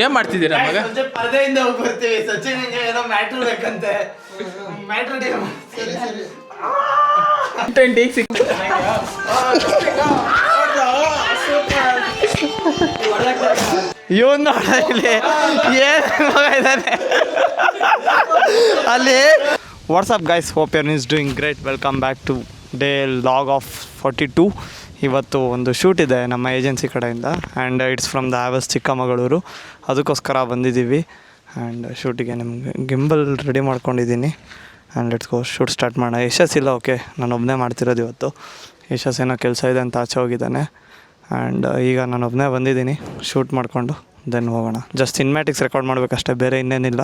ಏನ್ ಮಾಡ್ತಿದ್ದೀರಾ ಮಗ? ಪರದೆಯಿಂದ ಬರ್ತೀವಿ. ಸಚಿನ್ ಏನೋ ಮ್ಯಾಟ್ರ್ ಬೇಕಂತೆ. ಮ್ಯಾಟ್ರ್ ಇವನ್ ನೋಡ ಇಲ್ಲಿ ಏನ್ ಮಗ ಇದ್ದಾನೆ ಅಲ್ಲಿ. What's up guys, hope you're is doing great. Welcome back to day log of 42. ಇವತ್ತು ಒಂದು ಶೂಟ್ ಇದೆ ನಮ್ಮ ಏಜೆನ್ಸಿ ಕಡೆಯಿಂದ and it's from the heavens Chikkamagaluru. ಅದಕ್ಕೋಸ್ಕರ ಬಂದಿದ್ದೀವಿ ಆ್ಯಂಡ್ ಶೂಟಿಗೆ ನಿಮಗೆ ಗಿಂಬಲ್ ರೆಡಿ ಮಾಡ್ಕೊಂಡಿದ್ದೀನಿ and let's go shoot start ಮಾಡೋಣ. ಯಶಸ್ಸಿಲ್ಲ, ಓಕೆ, ನಾನು ಒಬ್ಬನೇ ಮಾಡ್ತಿರೋದು ಇವತ್ತು. ಯಶಸ್ ಏನೋ ಕೆಲಸ ಇದೆ ಅಂತ ಆಚೆ ಹೋಗಿದ್ದಾನೆ ಆ್ಯಂಡ್ ಈಗ ನಾನು ಒಬ್ಬನೇ ಬಂದಿದ್ದೀನಿ. ಶೂಟ್ ಮಾಡಿಕೊಂಡು ದೆನ್ ಹೋಗೋಣ. ಜಸ್ಟ್ ಸಿನಿಮ್ಯಾಟಿಕ್ಸ್ ರೆಕಾರ್ಡ್ ಮಾಡಬೇಕಷ್ಟೇ, ಬೇರೆ ಇನ್ನೇನಿಲ್ಲ.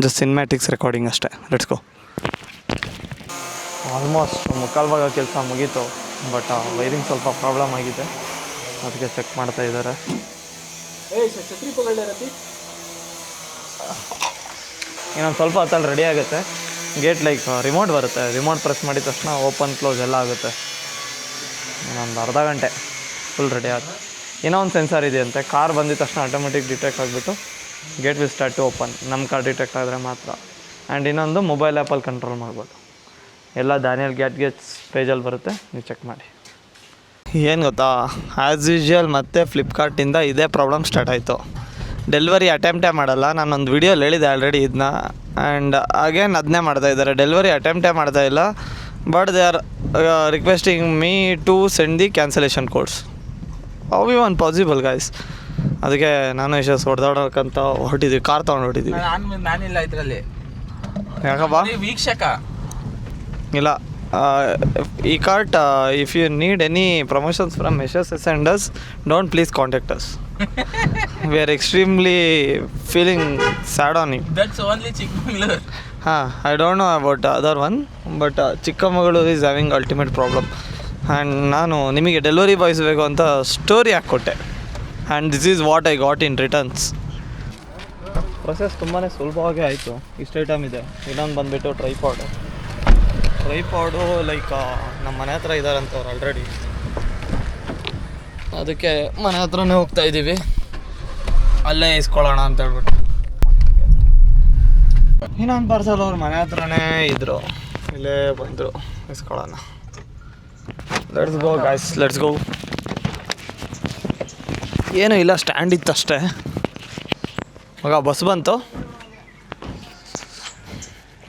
ಜಸ್ಟ್ ಸಿನಿಮ್ಯಾಟಿಕ್ಸ್ ರೆಕಾರ್ಡಿಂಗ್ ಅಷ್ಟೇ. Let's go. ಆಲ್ಮೋಸ್ಟ್ ಮುಕ್ಕಾಲು ಭಾಗ ಕೆಲಸ ಮುಗೀತು, ಬಟ್ ವೈರಿಂಗ್ ಸ್ವಲ್ಪ ಪ್ರಾಬ್ಲಮ್ ಆಗಿದೆ, ಅದಕ್ಕೆ ಚೆಕ್ ಮಾಡ್ತಾ ಇದ್ದಾರೆ. ಇನ್ನೊಂದು ಸ್ವಲ್ಪ ಹೊತ್ತಲ್ಲಿ ರೆಡಿ ಆಗುತ್ತೆ. ಗೇಟ್ ಲೈಕ್ ರಿಮೋಟ್ ಬರುತ್ತೆ, ರಿಮೋಟ್ ಪ್ರೆಸ್ ಮಾಡಿದ ತಕ್ಷಣ ಓಪನ್ ಕ್ಲೋಸ್ ಎಲ್ಲ ಆಗುತ್ತೆ. ಇನ್ನೊಂದು ಅರ್ಧ ಗಂಟೆ ಫುಲ್ ರೆಡಿ ಆಗುತ್ತೆ. ಇನ್ನೂ ಒಂದು ಸೆನ್ಸರ್ ಇದೆಯಂತೆ, ಕಾರ್ ಬಂದಿದ ತಕ್ಷಣ ಆಟೋಮೆಟಿಕ್ ಡಿಟೆಕ್ಟ್ ಆಗಿಬಿಟ್ಟು gate will start to open. ನಮ್ಮ ಕಾರ್ ಡಿಟೆಕ್ಟ್ ಆದರೆ ಮಾತ್ರ. ಆ್ಯಂಡ್ ಇನ್ನೊಂದು ಮೊಬೈಲ್ ಆ್ಯಪಲ್ಲಿ ಕಂಟ್ರೋಲ್ ಮಾಡ್ಬೋದು. ಎಲ್ಲ ಡ್ಯಾನಿಯಲ್ ಗ್ಯಾಡ್ಗೆಟ್ಸ್ ಪೇಜಲ್ಲಿ ಬರುತ್ತೆ, ನೀವು ಚೆಕ್ ಮಾಡಿ. ಏನು ಗೊತ್ತಾ, ಆ್ಯಸ್ ಯೂಶ್ವಲ್ ಮತ್ತೆ ಫ್ಲಿಪ್ಕಾರ್ಟಿಂದ ಇದೇ ಪ್ರಾಬ್ಲಮ್ ಸ್ಟಾರ್ಟ್ ಆಯಿತು. ಡೆಲಿವರಿ ಅಟೆಂಪ್ಟೇ ಮಾಡಲ್ಲ. ನಾನೊಂದು ವೀಡಿಯೋಲಿ ಹೇಳಿದೆ ಆಲ್ರೆಡಿ ಇದನ್ನ, ಆ್ಯಂಡ್ ಅಗೇನ್ ಅದನ್ನೇ ಮಾಡ್ತಾಯಿದ್ದಾರೆ. ಡೆಲಿವರಿ ಅಟೆಂಪ್ಟೇ ಮಾಡ್ತಾಯಿಲ್ಲ, but they are requesting me to send the cancellation codes. How even possible guys? ಅದಕ್ಕೆ ನಾನು ಯಶಸ್ ಹೊಡೆದಾಡೋಕ್ಕಂತ ಹೊರಟಿದ್ವಿ, ಕಾರ್ ತೊಗೊಂಡು ಹೊರಟಿದ್ವಿ. ನಾನಿಲ್ಲ ಇದರಲ್ಲಿ. ಯಾಕಪ್ಪ? ವೀಕ್ಷಕ ಇಲ್ಲ, ಈ cart if you need any promotions from Yashas and us, don't please contact us. We are extremely feeling sad on you. That's only Chikmagalur. I don't know about the other one, but Chikmagalur is having ultimate problem. And ನಾನು ನಿಮಗೆ delivery boys ಬೇಕು ಅಂತ story ಹಾಕ್ಕೊಟ್ಟೆ, and this is what I got in returns. Process ತುಂಬಾ ಸುಲಭವಾಗಿ ಆಯಿತು. ಇಷ್ಟು item ಇದೆ. ಇನ್ನೊಂದು ಬಂದುಬಿಟ್ಟು ಟ್ರೈಪಾಡು ಲೈಕ್ ನಮ್ಮ ಮನೆ ಹತ್ರ ಇದ್ದಾರಂತವ್ರು ಆಲ್ರೆಡಿ, ಅದಕ್ಕೆ ಮನೆ ಹತ್ರನೇ ಹೋಗ್ತಾ ಇದ್ದೀವಿ, ಅಲ್ಲೇ ಇಸ್ಕೊಳ್ಳೋಣ ಅಂತ ಹೇಳ್ಬಿಟ್ಟು. ಇನ್ನೊಂದು ಪಾರ್ಸಲ್ ಅವ್ರ ಮನೆ ಹತ್ರನೇ ಇದ್ದರು, ಇಲ್ಲೇ ಬಂದರು ಇಸ್ಕೊಳ್ಳೋಣ. Let's go guys, let's go. ಏನೂ ಇಲ್ಲ, ಸ್ಟ್ಯಾಂಡ್ ಇತ್ತು ಅಷ್ಟೇ. ಮಗ ಬಸ್ ಬಂತು.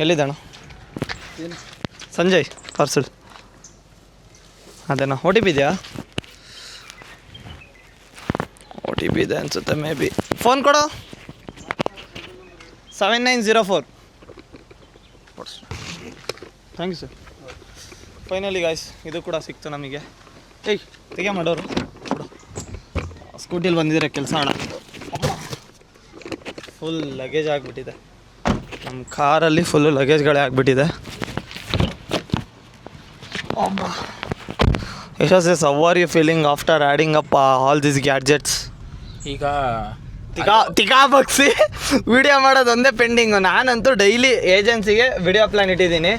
ಎಲ್ಲಿದ್ದಾಣ ಸಂಜಯ್? ಪಾರ್ಸಲ್ ಅದೇನಾ? OTP ಇದೆಯಾ? OTP ಇದೆ ಅನಿಸುತ್ತೆ, ಮೇ ಬಿ. ಫೋನ್ ಕೊಡು. 7904. Thank you sir. Finally guys, ಇದು ಕೂಡ ಸಿಕ್ತು ನಮಗೆ. ತೆಗೆ ಮಾಡೋರು ಕೊಡು. ಸ್ಕೂಟಿಲಿ ಬಂದಿದ್ರೆ ಕೆಲಸ ಅಣ್ಣ. ಫುಲ್ ಲಗೇಜ್ ಆಗಿಬಿಟ್ಟಿದೆ ನಮ್ಮ ಕಾರಲ್ಲಿ, ಫುಲ್ಲು ಲಗೇಜ್ಗಳೇ ಆಗಿಬಿಟ್ಟಿದೆ. Yashas, how are you feeling after adding up all this gadgets? ಈಗ ತಿಕಾ ಬಗ್ಸಿ ವಿಡಿಯೋ ಮಾಡೋದು ಒಂದೇ ಪೆಂಡಿಂಗು. ನಾನಂತೂ ಡೈಲಿ ಏಜೆನ್ಸಿಗೆ ವಿಡಿಯೋ ಪ್ಲ್ಯಾನ್ ಇಟ್ಟಿದ್ದೀನಿ.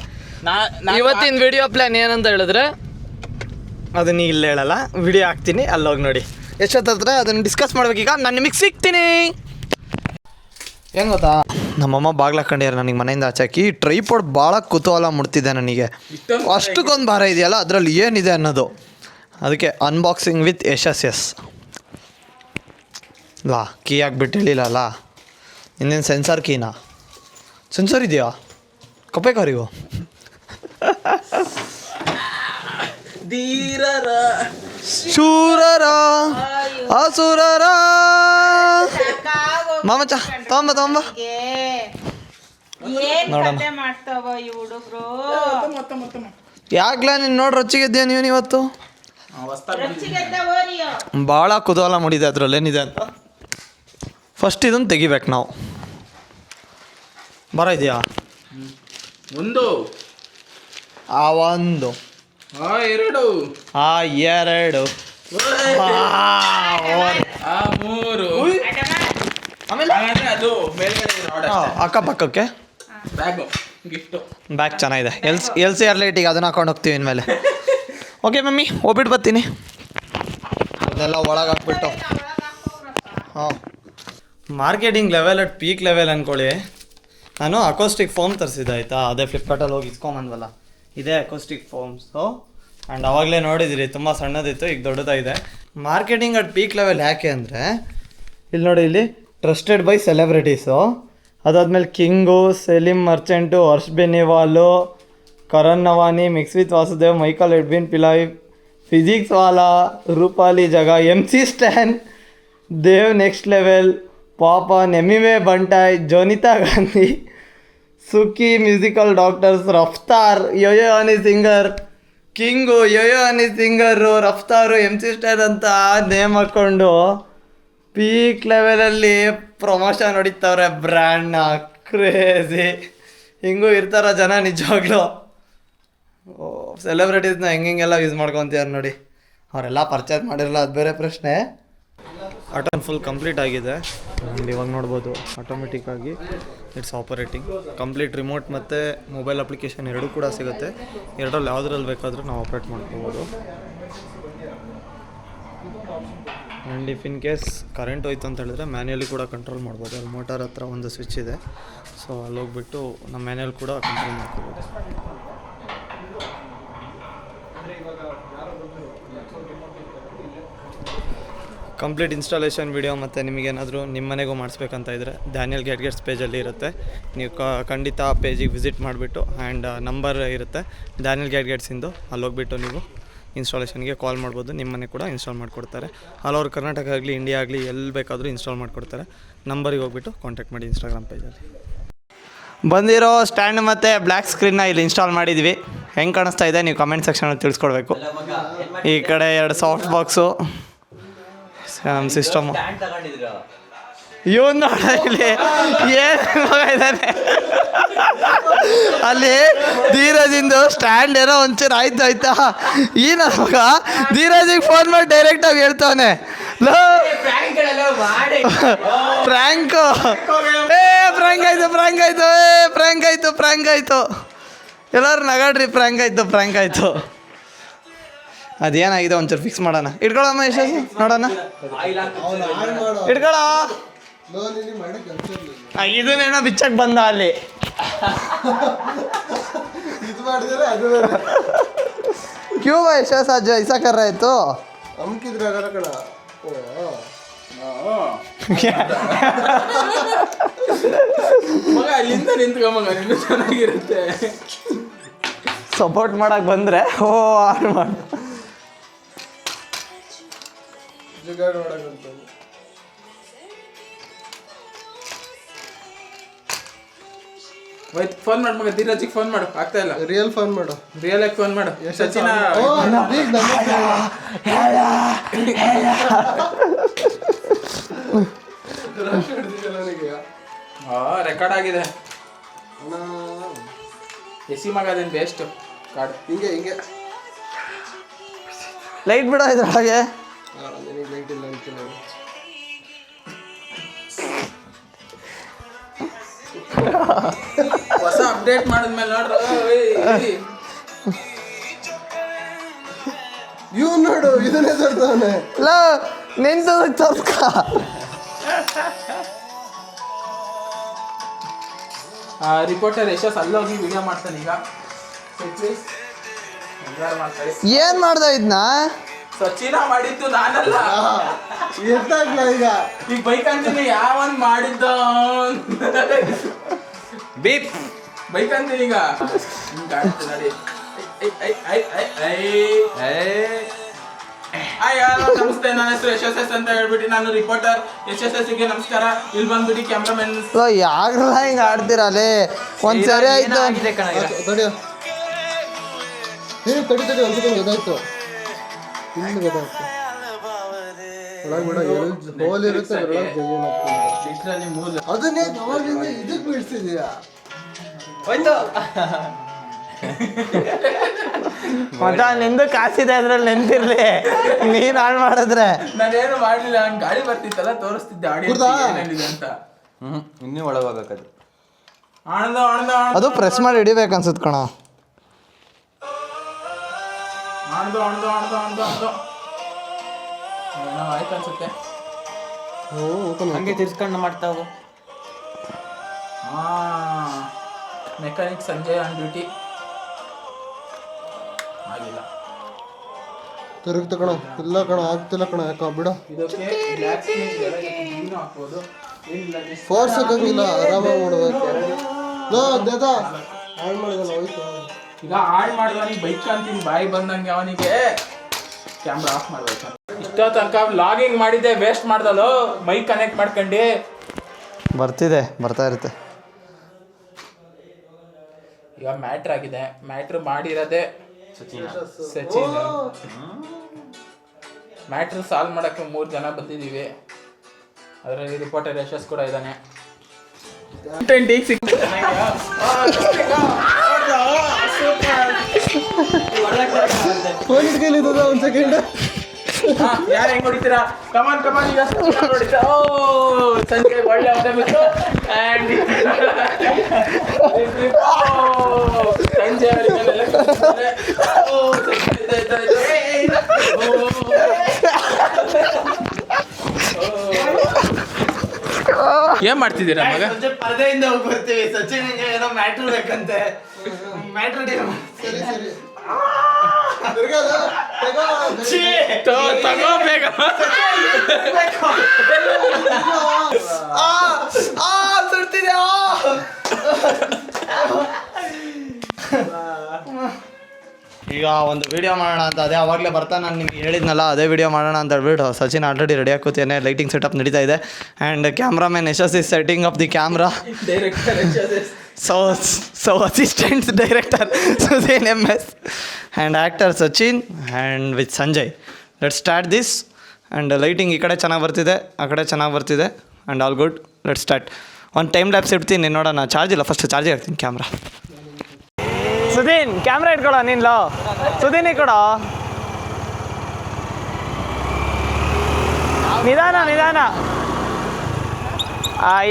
ಇವತ್ತಿನ ವಿಡಿಯೋ ಪ್ಲ್ಯಾನ್ ಏನಂತ ಹೇಳಿದ್ರೆ, ಅದನ್ನ ಇಲ್ಲಿ ಹೇಳಲ್ಲ, ವಿಡಿಯೋ ಹಾಕ್ತೀನಿ, ಅಲ್ಲೋಗಿ ನೋಡಿ. ಎಷ್ಟೊತ್ತತ್ರ ಅದನ್ನು ಡಿಸ್ಕಸ್ ಮಾಡ್ಬೇಕೀಗ. ನಾನು ನಿಮಗೆ ಸಿಗ್ತೀನಿ. ಏನು ಗೊತ್ತಾ, ನಮ್ಮಮ್ಮ ಬಾಗ್ಲು ಹಾಕೊಂಡಿದ್ದಾರೆ ನನಗೆ ಮನೆಯಿಂದ ಆಚಾಕಿ. ಟ್ರೈಪಾಡ್ ಭಾಳ ಕುತೂಹಲ ಮುಡ್ತಿದ್ದೆ ನನಗೆ. ಅಷ್ಟಕ್ಕೊಂದು ಭಾರ ಇದೆಯಲ್ಲ, ಅದರಲ್ಲಿ ಏನಿದೆ ಅನ್ನೋದು. ಅದಕ್ಕೆ unboxing with Yashas. Law key ಹಾಕ್ಬಿಟ್ಟು ಹೇಳಿಲ್ಲಲ್ಲ, ಇನ್ನೇನು ಸೆನ್ಸರ್ ಕೀನಾ? ಸೆನ್ಸರ್ ಇದೆಯಾ? ಕಪ್ಪೆ ಕಾರಿಗೂ ಧೀರರ ಶೂರರ ಅಸುರರ ಮಾಮಚ್ಚ ತೊಂಬ ನೋಡೋಣ. ಯಾಕ್ಲ ನೀನು ನೋಡಿ ರೊಚ್ಚಿಗೆದ್ಯಾ ನೀವು ಇವತ್ತು? ಭಾಳ ಕುತೂಹಲ ಮೂಡಿದೆ ಅದರಲ್ಲಿ ಏನಿದೆ ಅಂತ. ಫಸ್ಟ್ ಇದನ್ನು ತೆಗಿಬೇಕು ನಾವು. ಬರ ಇದೆಯಾ? ಒಂದು ಎರಡು ಮೂರು, ಆಮೇಲೆ ಅದು ಮೇಲ್ಗಡೆ ಅಕ್ಕಪಕ್ಕಕ್ಕೆ ಬ್ಯಾಗ್ ಚೆನ್ನಾಗಿದೆ. LCR ಲೈಟಿಗೆ ಅದನ್ನ ಹಾಕೊಂಡು ಹೋಗ್ತೀವಿ ಇನ್ಮೇಲೆ. ಓಕೆ ಮಮ್ಮಿ, ಹೋಗ್ಬಿಟ್ಟು ಬರ್ತೀನಿ. ಅದನ್ನೆಲ್ಲ ಒಳಗೆ ಹಾಕ್ಬಿಟ್ಟು. ಹಾಂ marketing level at peak level ಅಂದ್ಕೊಳ್ಳಿ. ನಾನು ಅಕೋಸ್ಟಿಕ್ ಫೋಮ್ ತರಿಸಿದ್ದೆ ಆಯಿತಾ, ಅದೇ ಫ್ಲಿಪ್ಕಾರ್ಟಲ್ಲಿ ಹೋಗಿ ಇಸ್ಕೊಂಬಂದ್ವಲ್ಲ, ಇದೇ ಅಕೋಸ್ಟಿಕ್ ಫೋಮ್ಸು. ಆ್ಯಂಡ್ ಆವಾಗಲೇ ನೋಡಿದಿರಿ ತುಂಬ ಸಣ್ಣದಿತ್ತು, ಈಗ ದೊಡ್ಡದಾಗಿದೆ. ಮಾರ್ಕೆಟಿಂಗ್ ಅಟ್ ಪೀಕ್ ಲೆವೆಲ್ ಯಾಕೆ ಅಂದರೆ ಇಲ್ಲಿ ನೋಡಿ, ಇಲ್ಲಿ ಟ್ರಸ್ಟೆಡ್ ಬೈ ಸೆಲೆಬ್ರಿಟೀಸು, ಅದಾದಮೇಲೆ King, Salim Merchant, Harsh Beniwal, Karan Nawani, mix with Vasudev, Michael Edwin Pillai, physics wala, Rupali Jagga, MC Stan, Dev next level, ಪಾಪ, ನೆಮಿವೆ ಬಂಟಾಯ್, Jonita Gandhi, Sukhe, musical doctors, Raftaar, yo yo Honey Singh, King, yo yo Honey Singh, Raftaar, MC Stan ಅಂತ ನೇಮ್ ಹಾಕ್ಕೊಂಡು ಪೀಕ್ ಲೆವೆಲಲ್ಲಿ ಪ್ರಮೋಷನ್ ಹೊಡಿತವ್ರೆ ಬ್ರ್ಯಾಂಡ್ನ. ಕ್ರೇಜಿ. ಹಿಂಗೂ ಇರ್ತಾರ ಜನ ನಿಜವಾಗ್ಲೂ. ಸೆಲೆಬ್ರಿಟೀಸ್ನ ಹೆಂಗೆಲ್ಲ ಯೂಸ್ ಮಾಡ್ಕೊತೀಯಾರ ನೋಡಿ. ಅವರೆಲ್ಲ ಪರ್ಚೇಸ್ ಮಾಡಿರಲ್ಲ, ಅದು ಬೇರೆ ಪ್ರಶ್ನೆ. ಆಟೋ ಫುಲ್ ಕಂಪ್ಲೀಟ್ ಆಗಿದೆ. ಆ್ಯಂಡ್ ಇವಾಗ ನೋಡ್ಬೋದು ಆಟೋಮೆಟಿಕ್ಕಾಗಿ ಇಟ್ಸ್ ಆಪರೇಟಿಂಗ್. ಕಂಪ್ಲೀಟ್ ರಿಮೋಟ್ ಮತ್ತು ಮೊಬೈಲ್ ಅಪ್ಲಿಕೇಶನ್ ಎರಡೂ ಕೂಡ ಸಿಗುತ್ತೆ. ಎರಡರಲ್ಲಿ ಯಾವುದ್ರಲ್ಲಿ ಬೇಕಾದರೂ ನಾವು ಆಪ್ರೇಟ್ ಮಾಡ್ಕೋಬೋದು. And if in case current ಹೋಯ್ತು ಅಂತ ಹೇಳಿದ್ರೆ ಮ್ಯಾನ್ಯಲಿ ಕೂಡ ಕಂಟ್ರೋಲ್ ಮಾಡ್ಬೋದು. ಅಲ್ಲಿ ಮೋಟಾರ್ ಹತ್ರ ಒಂದು ಸ್ವಿಚ್ ಇದೆ, ಸೊ ಅಲ್ಲಿ ಹೋಗ್ಬಿಟ್ಟು ನಮ್ಮ ಮ್ಯಾನ್ಯಲ್ ಕೂಡ ಕಂಟ್ರೋಲ್ ಮಾಡ್ಕೋಬೋದು. ಕಂಪ್ಲೀಟ್ ಇನ್ಸ್ಟಾಲೇಷನ್ ವಿಡಿಯೋ ಮತ್ತು ನಿಮಗೇನಾದರೂ ನಿಮ್ಮ ಮನೆಗೂ ಮಾಡಿಸ್ಬೇಕಂತ ಇದ್ದರೆ ಡ್ಯಾನಿಯಲ್ ಗ್ಯಾಡ್ಗೆಟ್ಸ್ ಪೇಜಲ್ಲಿ ಇರುತ್ತೆ. ನೀವು ಖಂಡಿತ ಆ ಪೇಜಿಗೆ ವಿಸಿಟ್ ಮಾಡಿಬಿಟ್ಟು, ಆ್ಯಂಡ್ ನಂಬರ್ ಇರುತ್ತೆ ಡ್ಯಾನಿಯಲ್ ಗ್ಯಾಡ್ಗೆಟ್ಸಿಂದು, ಅಲ್ಲಿ ಹೋಗ್ಬಿಟ್ಟು ನೀವು ಇನ್ಸ್ಟಾಲೇಷನ್ಗೆ ಕಾಲ್ ಮಾಡ್ಬೋದು. ನಿಮ್ಮ ಮನೆ ಕೂಡ ಇನ್ಸ್ಟಾಲ್ ಮಾಡಿಕೊಡ್ತಾರೆ. ಆಲ್ ಓವರ್ ಕರ್ನಾಟಕ ಆಗಲಿ, ಇಂಡಿಯಾ ಆಗಲಿ, ಎಲ್ಲಿ ಬೇಕಾದರೂ ಇನ್ಸ್ಟಾಲ್ ಮಾಡಿಕೊಡ್ತಾರೆ. ನಂಬರಿಗೆ ಹೋಗ್ಬಿಟ್ಟು ಕಾಂಟ್ಯಾಕ್ಟ್ ಮಾಡಿ ಇನ್ಸ್ಟಾಗ್ರಾಮ್ ಪೇಜಲ್ಲಿ. ಬಂದಿರೋ ಸ್ಟ್ಯಾಂಡ್ ಮತ್ತು ಬ್ಲ್ಯಾಕ್ ಸ್ಕ್ರೀನ್ನ ಇಲ್ಲಿ ಇನ್ಸ್ಟಾಲ್ ಮಾಡಿದ್ವಿ. ಹೆಂಗೆ ಕಾಣಿಸ್ತಾ ಇದೆ ನೀವು ಕಮೆಂಟ್ ಸೆಕ್ಷನಲ್ಲಿ ತಿಳಿಸ್ಕೊಡ್ಬೇಕು. ಈ ಕಡೆ 2 ಸಾಫ್ಟ್ ಬಾಕ್ಸು, ನಮ್ಮ ಸಿಸ್ಟಮು. ಇವನು ನೋಡ ಇಲ್ಲಿ ಏನು ಇದ್ದಾನೆ. ಅಲ್ಲಿ ಧೀರಜಿಂದು ಸ್ಟ್ಯಾಂಡ್ ಏನೋ ಒಂಚೂರು ಆಯ್ತಾ ಈ ನನ್ನ ಮಗ ಧೀರಜಿಗೆ ಫೋನ್ ಮಾಡಿ ಡೈರೆಕ್ಟಾಗಿ ಹೇಳ್ತಾವನೆ, ಪ್ರ್ಯಾಂಕು, ಪ್ರ್ಯಾಂಕ್ ಆಯಿತು ಎಲ್ಲರೂ ನಗಾಡ್ರಿ, ಪ್ರ್ಯಾಂಕ್ ಆಯಿತು. ಅದೇನಾಗಿದೆ ಒಂಚೂರು ಫಿಕ್ಸ್ ಮಾಡೋಣ. ಇಟ್ಕೊಳ್ಳಮ್ಮ ಯಶಸ್ಸು, ನೋಡೋಣ, ಇಟ್ಕೊಳ್ಳ. ಇದನ್ನೇನೋ ಬಿಚ್ಚಕ್ಕೆ ಬಂದ ಅಲ್ಲಿ. ಕ್ಯೂ ಯಶಸ್ ಅಜ್ಜ ಐಸಾ ಕರ್ರ ಆಯಿತು ಮಗ ಅಲ್ಲಿಂದ ನಿಂತ್ಕೊ ಮಗ, ಇನ್ನೂ ಚೆನ್ನಾಗಿರುತ್ತೆ. ಸಪೋರ್ಟ್ ಮಾಡಕ್ಕೆ ಬಂದರೆ ಆನ್ ಮಾಡಿ ಫೋನ್ ಮಾಡು ಮಗ, ಧೀರಜಿಗೆ ಫೋನ್ ಮಾಡು. ಆಗ್ತಾ ಇಲ್ಲ, ರಿಯಲ್ ಫೋನ್ ಮಾಡು, ರಿಯಲ್ ಆಗಿ ಫೋನ್ ಮಾಡು. ಸಚಿನ ರೆಕಾರ್ಡ್ ಆಗಿದೆ. ಎಸಿ ಮಗ ಅದೇನು ಬೇಸ್ಟ್ ಕಾರ್ಡ್. ಹಿಂಗೆ ಲೈಟ್ ಬಿಡೋ ಇದ್ರೊಳಗೆ. ಲೈಟ್ ಇಲ್ಲ ಅಂತಿಲ್ಲ. ಹೊಸ ಅಪ್ಡೇಟ್ ಮಾಡಿದ್ಮೇಲೆ ನೋಡ್ರಿ, ಇವ್ ನೋಡು ಇದನ್ನೇ ತರ್ತಾನೆ. ನಿಂತು ತರ್ಕ ರಿಪೋರ್ಟರ್ ಯಶಸ್ ಅಲ್ಲೋಗಿ ವಿಡಿಯೋ ಮಾಡ್ತಾನೆ. ಈಗ ಏನ್ ಮಾಡ್ದ ಇದನ್ನ? ಸಚಿನ ಮಾಡಿದ್ದು ನಾನಲ್ಲ. ಎತ್ತಾಗ್ಲ ಈಗ ಬೈಕ್ ಅಂತೀನಿ, ಯಾವನ್ ಮಾಡಿದ್ದ ಬೀಪ್ ಬೈಕ್ ಅಂತೀನಿ. ಈಗ ನೋಡಿ, ನಮಸ್ತೆ, ನನ್ನ ಹೆಸರು ಯಶಸ್ ಅಂತ ಹೇಳ್ಬಿಟ್ಟು ನಾನು ರಿಪೋರ್ಟರ್ ಯಶಸ್ಸಿಗೆ ನಮಸ್ಕಾರ. ಇಲ್ಲಿ ಬಂದ್ಬಿಟ್ಟು ಕ್ಯಾಮ್ರಾಮನ್. ಯಾರಲ್ಲ ಹಿಂಗ ಆಡ್ತೀರಲ್ಲಿ? ಒಂದ್ ಸರಿ ಆಯ್ತು ತಡಿ ಒಂದ್ಸತಿ ಗೊತ್ತಾಯ್ತು. ಇನ್ನು ಗೊತ್ತಾಯ್ತು. ಒಳಗೆ ಹೋಲ್ ಇರುತ್ತೆ, ಅದನ್ನೇ ಇದಕ್ಕೆ ಬೀಳ್ಸಿದೀಯಾ? ಮತ್ತ ನಿಂದು ಕಾಸಿದೆ ಅದ್ರಲ್ಲಿ ನೆನ್ಪಿರ್ಲಿ. ನೀನ್ ಹಾಳು ಮಾಡಿದ್ರೆ ನಾನೇನು ಮಾಡ್ಲಿಲ್ಲ, ನಂಗೆ ಗಾಡಿ ಬರ್ತಿತ್ತಲ್ಲ, ತೋರಿಸ್ತಿದ್ದೆ ಆಡಿಯನ್ಸ್ ಏನಿದೆ ಅಂತ. ಇನ್ನೂ ಒಳಗೋಗಕ್ಕದು ಅದು ಪ್ರೆಸ್ ಮಾಡಿ ಹಿಡಿಬೇಕು ಅನ್ಸುತ್ತೆ ಕಣ. ಆಯ್ತು ಅನ್ಸುತ್ತೆ. ಹಂಗೆ ತಿರ್ಸ್ಕೊಂಡು ಮಾಡ್ತಾ ಹೋಗು. Mechanic Sanjay on duty. ಆಗಿಲ್ಲ. ತಿರುಗ್ತ ಕಣ. ಇಲ್ಲ ಕಣ, ಆಗ್ತಿಲ್ಲ ಕಣ. ಯಾಕ ಬಿಡ. ಇದಕ್ಕೆ ಬ್ಲ್ಯಾಕ್ ಸ್ಕ್ರೀನ್ ಏನು ಹಾಕ್ಬೋದು. ಏನಿಲ್ಲ, ಫೋರ್ಸ್ ಹಾಕಂಗಿಲ್ಲ, ಆರಾಮಾಗಿ ಮಾಡ್ಬೇಕು. ಹಾಳು ಮಾಡಿದಲ್ಲ, ಹೋಯ್ತು. ಈಗ ಹಾಳು ಮಾಡಿದವನಿಗೆ ಬೈಕ್ ಅಂತೀನಿ, ಬಾಯಿ ಬಂದಂಗೆ ಅವನಿಗೆ ಕ್ಯಾಮ್ರಾ ಆಫ್ ಮಾಡ್ಬೇಕು. ಇಷ್ಟೋ ತನಕ ಲಾಗಿಂಗ್ ಮಾಡಿದ್ದೆ ವೇಸ್ಟ್ ಮಾಡ್ದಲ್ಲೋ, ಮೈಕ್ ಕನೆಕ್ಟ್ ಮಾಡ್ಕೊಂಡು. ಬರ್ತಾ ಇರುತ್ತೆ. ಈಗ ಮ್ಯಾಟ್ರ್ ಆಗಿದೆ. ಮ್ಯಾಟ್ರ್ ಮಾಡಿರೋದೇ ಸಚಿನ್. ಮ್ಯಾಟ್ರ್ ಸಾಲ್ವ್ ಮಾಡೋಕ್ಕೆ 3 ಜನ ಬಂದಿದ್ದೀವಿ. ಅದರಲ್ಲಿ ರಿಪೋರ್ಟರ್ ಯಶಸ್ ಕೂಡ ಇದ್ದಾನೆ. ಫೋನ್ ಇಟ್ಕೊಂಡಿದ್ದ ಒಂದು ಸೆಕೆಂಡ್. ಯಾರು ಹೆಂಗ್ ಹೊಡಿತೀರಾ? ಕಮಾನ್ ಈಗ ಹೊಡಿತಾ. ಸಂಜೆ ಒಳ್ಳೆ ಅವಧೆ ಬಿತ್ತು. ಸಂಜೆ ಏನ್ ಮಾಡ್ತಿದ್ದೀರಾ ಮಗ? ಪರದೆಯಿಂದ ಹೋಗಿ ಬರ್ತೀವಿ. ಸಚಿನ್ ಏನೋ ಮ್ಯಾಟ್ರ್ ಬೇಕಂತೆ. ಮ್ಯಾಟ್ರ್ ತಗೋ ಬೇಗ. ಸುಡ್ತಿದೆ. ಈಗ ಒಂದು ವಿಡಿಯೋ ಮಾಡೋಣ ಅಂತ ಅದೇ ಅವಾಗಲೇ ಬರ್ತಾ ನಾನು ನಿಮ್ಗೆ ಹೇಳಿದ್ನಲ್ಲ, ಅದೇ ವಿಡಿಯೋ ಮಾಡೋಣ ಅಂತ ಹೇಳ್ಬಿಟ್ಟು ಸಚಿನ್ ಆಲ್ರೆಡಿ ರೆಡಿ ಹಾಕೋತೇನೆ. ಲೈಟಿಂಗ್ ಸೆಟಪ್ ನಡೀತಾ ಇದೆ. And cameraman Yashas is setting up the camera. So assistant director Sudheen MS and actor Sachin and with Sanjay. Let start this. And lighting ಈ ಕಡೆ ಚೆನ್ನಾಗಿ ಬರ್ತಿದೆ, ಆ ಕಡೆ ಚೆನ್ನಾಗಿ ಬರ್ತಿದೆ. And all good. Let start. ಒಂದು ಟೈಮ್ ಲ್ಯಾಪ್ಸ್ ಇಡ್ತೀನಿ ನೋಡೋಣ. ಚಾರ್ಜ್ ಇಲ್ಲ, ಫಸ್ಟ್ ಚಾರ್ಜ್ ಹಾಕ್ತೀನಿ ಕ್ಯಾಮ್ರಾ. ಸುಧೀನ್ ಕ್ಯಾಮ್ರಾ ಇಟ್ಕೊಳ ನೀನ್ಲ. ಸುಧೀನ್ ಕೊಡ. ನಿಧಾನ.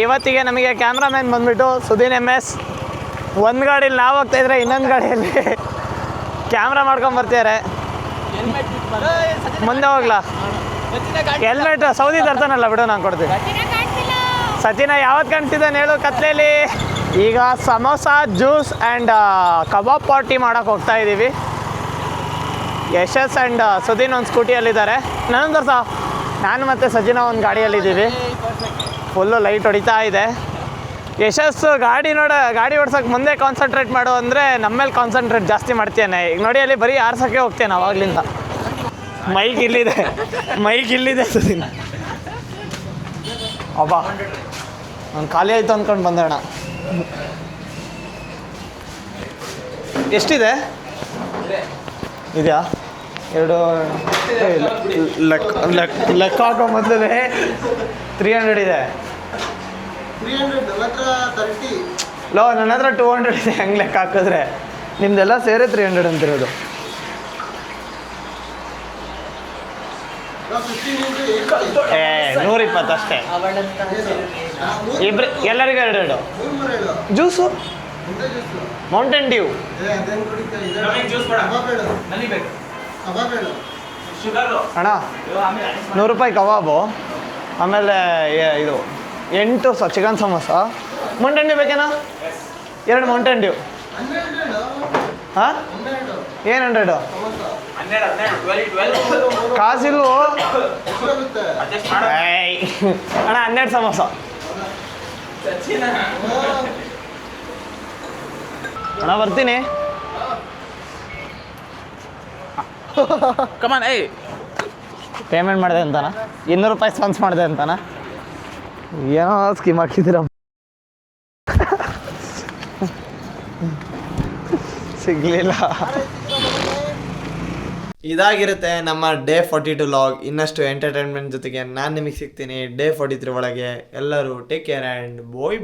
ಇವತ್ತಿಗೆ ನಮಗೆ ಕ್ಯಾಮ್ರಾಮ್ಯಾನ್ ಬಂದುಬಿಟ್ಟು ಸುಧೀನ್ MS. ಒಂದು ಗಾಡೀಲಿ ನಾವು ಹೋಗ್ತಾಯಿದ್ರೆ ಇನ್ನೊಂದು ಗಾಡಿಯಲ್ಲಿ ಕ್ಯಾಮ್ರಾ ಮಾಡ್ಕೊಂಬರ್ತಿದ್ದಾರೆ. ಮುಂದೆ ಹೋಗ್ಲಾ? ಹೆಲ್ಮೆಟ್ ಸೌದಿ ತರ್ತಾನಲ್ಲ ಬಿಡು, ನಾನು ಕೊಡ್ತೀನಿ. ಸಚಿನ ಯಾವತ್ತು ಕಾಣಿಸ್ತಿದ್ದಾನೆ ಹೇಳು ಕತ್ಲೇಲಿ. ಈಗ samosa, juice and kebab party ಮಾಡೋಕ್ಕೆ ಹೋಗ್ತಾ ಇದ್ದೀವಿ. ಯಶಸ್ ಆ್ಯಂಡ್ ಸುಧೀನ್ ಒಂದು ಸ್ಕೂಟಿಯಲ್ಲಿದ್ದಾರೆ. ನಾನು ಮತ್ತು ಸಚಿನ ಒಂದು ಗಾಡಿಯಲ್ಲಿದ್ದೀವಿ. ಫುಲ್ಲು ಲೈಟ್ ಹೊಡಿತಾ ಇದೆ. ಯಶಸ್ ಗಾಡಿ ಓಡ್ಸೋಕ್ಕೆ ಮುಂದೆ ಕಾನ್ಸಂಟ್ರೇಟ್ ಮಾಡು ಅಂದರೆ ನಮ್ಮ ಮೇಲೆ ಕಾನ್ಸಂಟ್ರೇಟ್ ಜಾಸ್ತಿ ಮಾಡ್ತೇನೆ. ಈಗ ನೋಡಿ ಅಲ್ಲಿ ಬರೀ ಆರ್ಸೋಕ್ಕೆ ಹೋಗ್ತೇನೆ ಅವಾಗಲಿಂದ. ಮೈಕ್ ಇಲ್ಲಿದೆ ಸುಧೀನ್. ಅಬ್ಬಾ ನಾನು ಖಾಲಿ ಆಯಿತು ಅಂದ್ಕೊಂಡು ಬಂದೋಣ. ಎಷ್ಟಿದೆ? ಇದೆಯಾ? 2 ಲೆಕ್ಕ ಹಾಕೋ ಮೊದಲೇ 300 ಇದೆ. 300 ಲೋ, ನನ್ನ ಹತ್ರ 200 ಇದೆ. ಹೆಂಗೆ ಲೆಕ್ಕ ಹಾಕಿದ್ರೆ ನಿಮ್ದೆಲ್ಲ ಸೇರಿ 300 ಅಂತಿರೋದು. ಏ 120 ಅಷ್ಟೇ. ಇಬ್ರು ಎಲ್ಲರಿಗೂ 2. Juice Mountain Dew. ಅಣ್ಣ 100 ರೂಪಾಯಿ ಕಬಾಬು, ಆಮೇಲೆ ಇದು 8 ಚಿಕನ್ ಸಮೋಸ. ಮೌಂಟೇನ್ ಡ್ಯೂ ಬೇಕೇನಾ? 2 ಮೌಂಟೇನ್ ಡ್ಯೂ. ಹಾಂ, ಏನು 100? ಕಾಸಿಲ್ವೋ ಅಣ್ಣ? 12 ಸಮೋಸ. ಅಣ್ಣ ಬರ್ತೀನಿ. ಕಮಾನ್. ಪೇಮೆಂಟ್ ಮಾಡಿದೆ ಅಂತಾನ? 200 ರೂಪಾಯಿ ಸ್ಪಾನ್ಸ್ ಮಾಡಿದೆ ಅಂತಾನ? ಏನೋ ಸ್ಕೀಮ್ ಹಾಕಿದ್ದೀರ. ಸಿಗಲಿಲ್ಲ. ಇದಾಗಿರುತ್ತೆ ನಮ್ಮ ಡೇ 42 ಲಾಗ್. ಇನ್ನಷ್ಟು ಎಂಟರ್ಟೈನ್ಮೆಂಟ್ ಜೊತೆಗೆ ನಾನು ನಿಮಗೆ ಸಿಗ್ತೀನಿ ಡೇ 43 ಒಳಗೆ. ಎಲ್ಲರೂ ಟೇಕ್ ಕೇರ್ ಆ್ಯಂಡ್ ಬಾಯ್.